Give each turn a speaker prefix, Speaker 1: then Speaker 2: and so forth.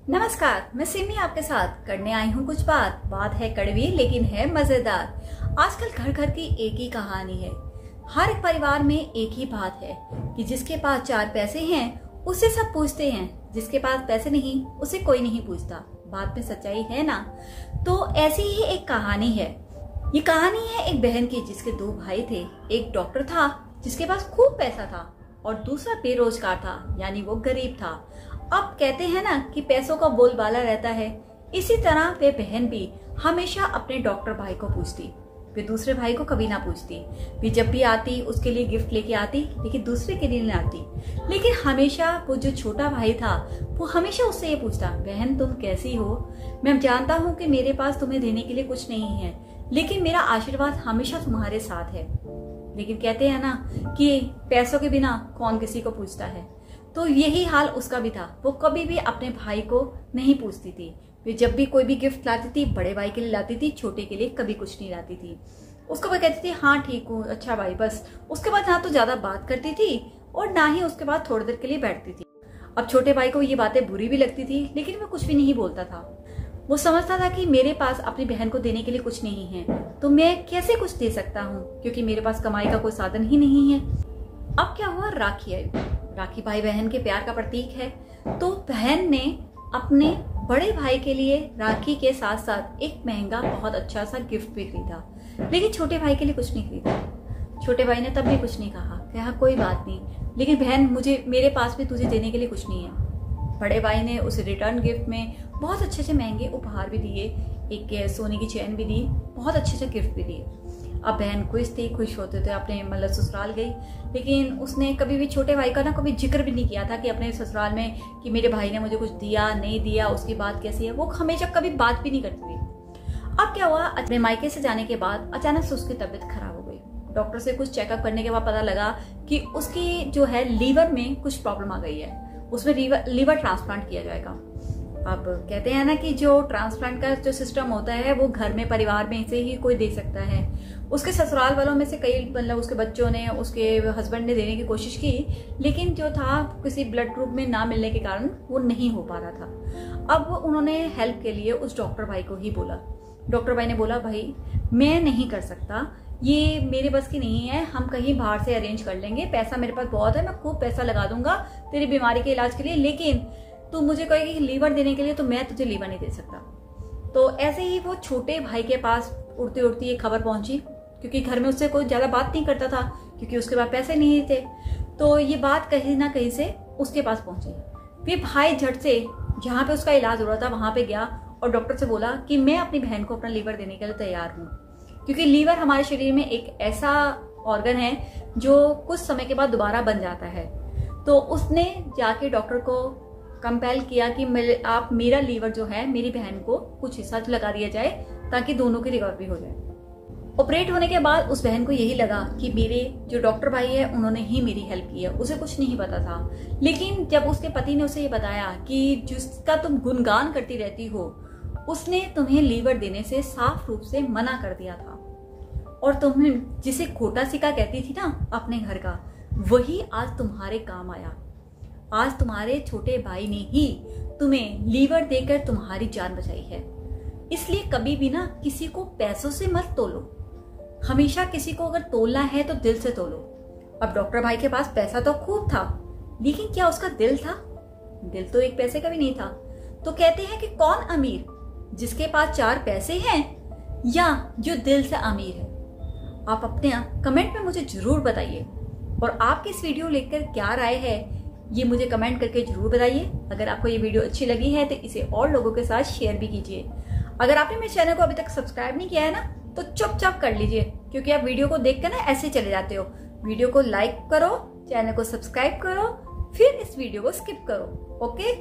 Speaker 1: नमस्कार, मैं सिमी आपके साथ करने आई हूँ कुछ बात है कड़वी लेकिन है मजेदार। आजकल घर घर की एक ही कहानी है। हर एक परिवार में एक ही बात है कि जिसके पास 4 पैसे हैं उससे सब पूछते हैं, जिसके पास पैसे नहीं उसे कोई नहीं पूछता। बात में सच्चाई है ना। तो ऐसी ही एक कहानी है। ये कहानी है एक बहन की जिसके 2 भाई थे। एक डॉक्टर था जिसके पास खूब पैसा था और दूसरा बेरोजगार था, यानी वो गरीब था। अब कहते हैं ना कि पैसों का बोलबाला रहता है, इसी तरह वे बहन भी हमेशा अपने डॉक्टर भाई को पूछती। वे दूसरे भाई को कभी ना पूछती। वे जब भी आती उसके लिए गिफ्ट लेके आती, लेकिन दूसरे के लिए नहीं आती। लेकिन हमेशा वो जो छोटा भाई था वो हमेशा उससे ये पूछता, बहन तुम कैसी हो? मैं जानता हूँ कि मेरे पास तुम्हें देने के लिए कुछ नहीं है, लेकिन मेरा आशीर्वाद हमेशा तुम्हारे साथ है। लेकिन कहते हैं ना कि पैसों के बिना कौन किसी को पूछता है। तो यही हाल उसका भी था। वो कभी भी अपने भाई को नहीं पूछती थी। वे जब भी कोई भी गिफ्ट लाती थी, बड़े भाई के लिए लाती थी, छोटे के लिए कभी कुछ नहीं लाती थी। उसको वो कहती थी हाँ ठीक हूँ, अच्छा भाई, बस। उसके बाद ना तो ज्यादा बात करती थी और ना ही उसके बाद थोड़ी देर के लिए बैठती थी। अब छोटे भाई को ये बातें बुरी भी लगती थी, लेकिन वो कुछ भी नहीं बोलता था। वो समझता था कि मेरे पास अपनी बहन को देने के लिए कुछ नहीं है, तो मैं कैसे कुछ दे सकता हूँ, क्योंकि मेरे पास कमाई का कोई साधन ही नहीं है। अब क्या हुआ, राखी आई। राखी भाई बहन के प्यार का प्रतीक है। तो बहन ने अपने बड़े भाई के लिए राखी के साथ साथ एक महंगा बहुत अच्छा सा गिफ्ट भी खरीदा, लेकिन छोटे भाई के लिए कुछ नहीं खरीदा। छोटे भाई ने तब भी कुछ नहीं कहा कोई बात नहीं, लेकिन बहन मेरे पास भी तुझे देने के लिए कुछ नहीं है। बड़े भाई ने उसे रिटर्न गिफ्ट में बहुत अच्छे से महंगे उपहार भी दिए, एक सोने की चैन भी दी, बहुत अच्छे से गिफ्ट भी दिए। अब बहन खुश होते थे, अपने मतलब ससुराल गई, लेकिन उसने कभी भी छोटे भाई का ना कभी जिक्र भी नहीं किया था कि अपने ससुराल में कि मेरे भाई ने मुझे कुछ दिया नहीं दिया, उसकी बात कैसी है, वो हमेशा कभी बात भी नहीं करती थी। अब क्या हुआ, अपने मायके से जाने के बाद अचानक से उसकी तबीयत खराब हो गई। डॉक्टर से कुछ चेकअप करने के बाद पता लगा कि उसकी जो है लीवर में कुछ प्रॉब्लम आ गई है, उसमें लीवर ट्रांसप्लांट किया जाएगा। अब कहते हैं ना कि जो ट्रांसप्लांट का जो सिस्टम होता है वो घर में परिवार में से ही कोई दे सकता है। उसके ससुराल वालों में से कई मतलब उसके बच्चों ने, उसके हस्बैंड ने देने की कोशिश की, लेकिन जो था किसी ब्लड ग्रुप में ना मिलने के कारण वो नहीं हो पा रहा था। अब उन्होंने हेल्प के लिए उस डॉक्टर भाई को ही बोला। डॉक्टर भाई ने बोला भाई मैं नहीं कर सकता, ये मेरे बस की नहीं है, हम कहीं बाहर से अरेंज कर लेंगे, पैसा मेरे पास बहुत है, मैं खूब पैसा लगा दूंगा तेरी बीमारी के इलाज के लिए, लेकिन तू मुझे कहेगी लीवर देने के लिए तो मैं तुझे लीवर नहीं दे सकता। तो ऐसे ही वो छोटे भाई के पास उड़ती उड़ती ये खबर पहुंची, क्योंकि घर में उससे कोई ज्यादा बात नहीं करता था, क्योंकि उसके पास पैसे नहीं थे। तो ये बात कहीं ना कहीं से उसके पास पहुंची। फिर भाई झट से जहाँ पे उसका इलाज हो रहा था वहां पे गया और डॉक्टर से बोला कि मैं अपनी बहन को अपना लीवर देने के लिए तैयार हूँ, क्योंकि लीवर हमारे शरीर में एक ऐसा ऑर्गन है जो कुछ समय के बाद दोबारा बन जाता है। तो उसने जाके डॉक्टर को कंपेल किया कि आप मेरा लीवर जो है मेरी बहन को कुछ हिस्सा लगा दिया जाए ताकि दोनों की रिकवरी हो जाए। ऑपरेट होने के बाद उस बहन को यही लगा कि मेरे जो डॉक्टर भाई है उन्होंने ही मेरी हेल्प की है, उसे कुछ नहीं पता था। लेकिन जब उसके पति ने उसे ये बताया कि जिसका तुम गुणगान करती रहती हो उसने तुम्हें लीवर देने से साफ रूप से मना कर दिया था, और तुम्हें जिसे खोटा सिक्का कहती थी ना अपने घर का, वही आज तुम्हारे काम आया। आज तुम्हारे छोटे भाई ने ही तुम्हें लीवर देकर तुम्हारी जान बचाई है। इसलिए कभी भी ना किसी को पैसों से मत तोलो, हमेशा किसी को अगर तोलना है तो दिल से तोलो। अब डॉक्टर भाई के पास पैसा तो खूब था, लेकिन क्या उसका दिल था? दिल तो एक पैसे का भी नहीं था। तो कहते हैं कि कौन अमीर, जिसके पास 4 पैसे हैं या जो दिल से अमीर है? आप अपने कमेंट में मुझे जरूर बताइए, और आपकी इस वीडियो लेकर क्या राय है ये मुझे कमेंट करके जरूर बताइए। अगर आपको ये वीडियो अच्छी लगी है तो इसे और लोगों के साथ शेयर भी कीजिए। अगर आपने मेरे चैनल को अभी तक सब्सक्राइब नहीं किया है ना तो चुपचाप कर लीजिए, क्योंकि आप वीडियो को देख कर ना ऐसे चले जाते हो। वीडियो को लाइक करो, चैनल को सब्सक्राइब करो, फिर इस वीडियो को स्किप करो। ओके।